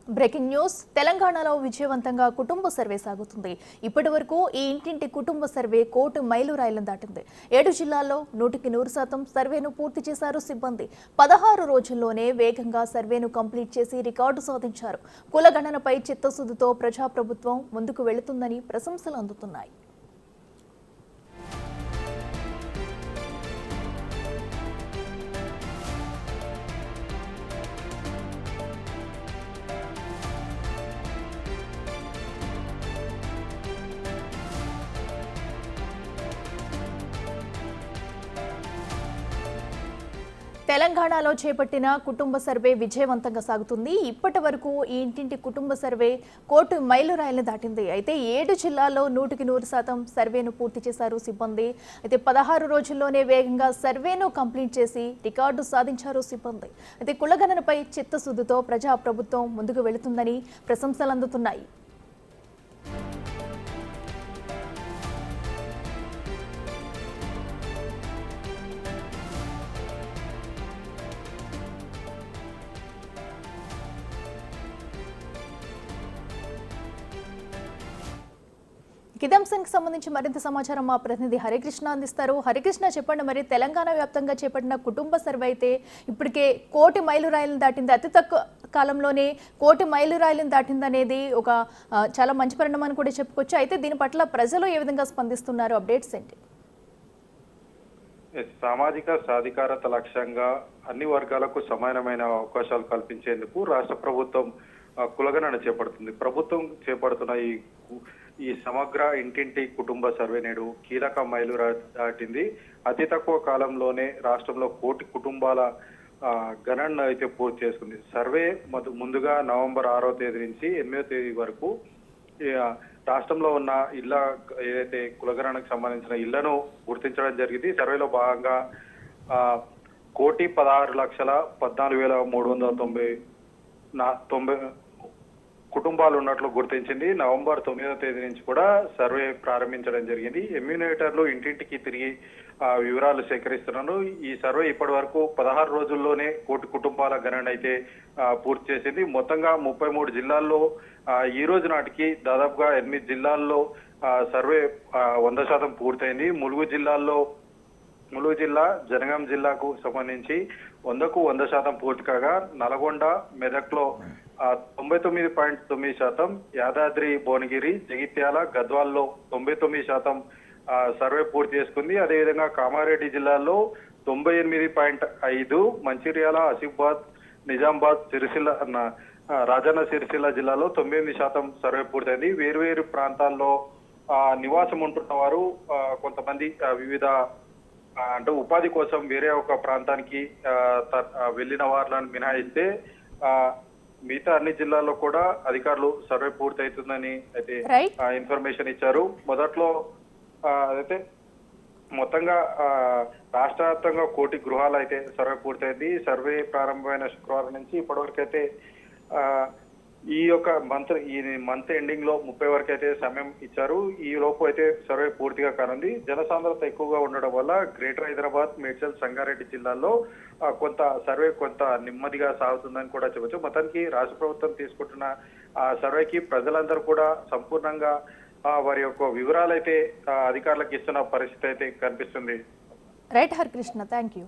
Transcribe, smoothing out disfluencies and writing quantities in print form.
Breaking news తెలంగాణలో విజయవంతంగా కుటుంబ సర్వే సాగుతుంది. ఇప్పటివరకు ఈ ఇంటింటి కుటుంబ సర్వే 1,00,00,000 మైలురాయిలను దాటింది. 7 జిల్లాల్లో 100% సర్వేను పూర్తి చేశారు సిబ్బంది. 16 రోజుల్లోనే వేగంగా సర్వేను కంప్లీట్ చేసి రికార్డు సాధించారు. కులగణనపై చిత్తశుద్ధితో ప్రజాప్రభుత్వం ముందుకు వెళుతుందని ప్రశంసలు అందుతున్నాయి. తెలంగాణలో చేపట్టిన కుటుంబ సర్వే విజయవంతంగా సాగుతుంది. ఇప్పటి వరకు ఈ ఇంటింటి కుటుంబ సర్వే 1,00,00,000 మైలురాయిలను దాటింది. అయితే 7 జిల్లాల్లో 100% సర్వేను పూర్తి చేశారు సిబ్బంది. అయితే 16 రోజుల్లోనే వేగంగా సర్వేను కంప్లీట్ చేసి రికార్డు సాధించారు సిబ్బంది. అయితే కులగణనపై చిత్తశుద్ధితో ప్రజాప్రభుత్వం ముందుకు వెళుతుందని ప్రశంసలు అందుతున్నాయి. ఇదే అంశానికి సంబంధించి మరింత సమాచారం మా ప్రతినిధి హరికృష్ణ అందిస్తారు. హరికృష్ణ, చెప్పండి, మరి తెలంగాణ వ్యాప్తంగా చేపట్టిన కుటుంబ సర్వే అయితే ఇప్పటికే 1,00,00,000 మైలురాయిలను దాటింది. అతి తక్కువ కాలంలోనే 1,00,00,000 మైలురాయిలను దాటింది అనేది ఒక చాలా మంచి పరిణామం అని కూడా చెప్పుకోవచ్చు. అయితే దీని పట్ల ప్రజలు ఏ విధంగా స్పందిస్తున్నారు? అప్డేట్స్ ఏంటి? సామాజిక సాధికారత లక్ష్యంగా అన్ని వర్గాలకు సమానమైన అవకాశాలు కల్పించేందుకు రాష్ట్ర ప్రభుత్వం కులగణన చేపడుతుంది. ప్రభుత్వం చేపడుతున్న ఈ సమగ్ర ఇంటింటి కుటుంబ సర్వే నేడు కీలక మైలురాయి దాటింది. అతి తక్కువ కాలంలోనే రాష్ట్రంలో 1,00,00,000 కుటుంబాల గణన అయితే పూర్తి చేసుకుంది. సర్వే ముందుగా నవంబర్ 6వ తేదీ నుంచి 8వ తేదీ వరకు రాష్ట్రంలో ఉన్న ఇళ్ల ఏదైతే కులగణనకు సంబంధించిన ఇళ్లను గుర్తించడం జరిగింది. సర్వేలో భాగంగా 1,16,14,390 కుటుంబాలు ఉన్నట్లు గుర్తించింది. నవంబర్ 9వ తేదీ నుంచి కూడా సర్వే ప్రారంభించడం జరిగింది. ఎమ్యూనేటర్లు ఇంటింటికి తిరిగి వివరాలు సేకరిస్తున్నారు. ఈ సర్వే ఇప్పటి వరకు 16 రోజుల్లోనే 1,00,00,000 కుటుంబాల గణన అయితే పూర్తి చేసింది. మొత్తంగా 33 జిల్లాల్లో ఈ రోజు నాటికి దాదాపుగా 8 జిల్లాల్లో సర్వే 100% పూర్తయింది. ములుగు జిల్లా, జనగాం జిల్లాకు సంబంధించి 100కు 100% పూర్తి కాగా, నల్గొండ, మెదక్లో 99.9%, యాదాద్రి, భువనగిరి, జగిత్యాల, గద్వాల్లో 99% సర్వే పూర్తి చేసుకుంది. అదేవిధంగా కామారెడ్డి జిల్లాలో 98.5, మంచిర్యాల, ఆసిఫాబాద్, నిజామాబాద్, రాజన్న సిరిసిల్ల జిల్లాలో 98% సర్వే పూర్తయింది. వేరువేరు ప్రాంతాల్లో నివాసం ఉంటున్న వారు కొంతమంది వివిధ అంటే ఉపాధి కోసం వేరే ఒక ప్రాంతానికి వెళ్లిన వారిని మినహాయిస్తే మిగతా అన్ని జిల్లాల్లో కూడా అధికారులు సర్వే పూర్తవుతుందని అయితే ఇన్ఫర్మేషన్ ఇచ్చారు. మొదట్లో అయితే మొత్తంగా రాష్ట్ర వ్యాప్తంగా 1,00,00,000 గృహాలు అయితే సర్వే పూర్తయింది. సర్వే ప్రారంభమైన శుక్రవారం నుంచి ఇప్పటి అయితే ఈ మంత్ ఎండింగ్ లో 30 వరకు అయితే సమయం ఇచ్చారు. ఈ లోపు అయితే సర్వే పూర్తిగా కానుంది. జనసాంద్రత ఎక్కువగా ఉండడం వల్ల గ్రేటర్ హైదరాబాద్, మేడ్చల్, సంగారెడ్డి జిల్లాల్లో కొంత సర్వే కొంత నెమ్మదిగా సాగుతుందని కూడా చెప్పొచ్చు. మొత్తానికి రాష్ట్ర ప్రభుత్వం తీసుకుంటున్న సర్వేకి ప్రజలందరూ కూడా సంపూర్ణంగా వారి యొక్క వివరాలు అయితే అధికారులకు ఇస్తున్న పరిస్థితి అయితే కనిపిస్తుంది. Right Harikrishna, thank you.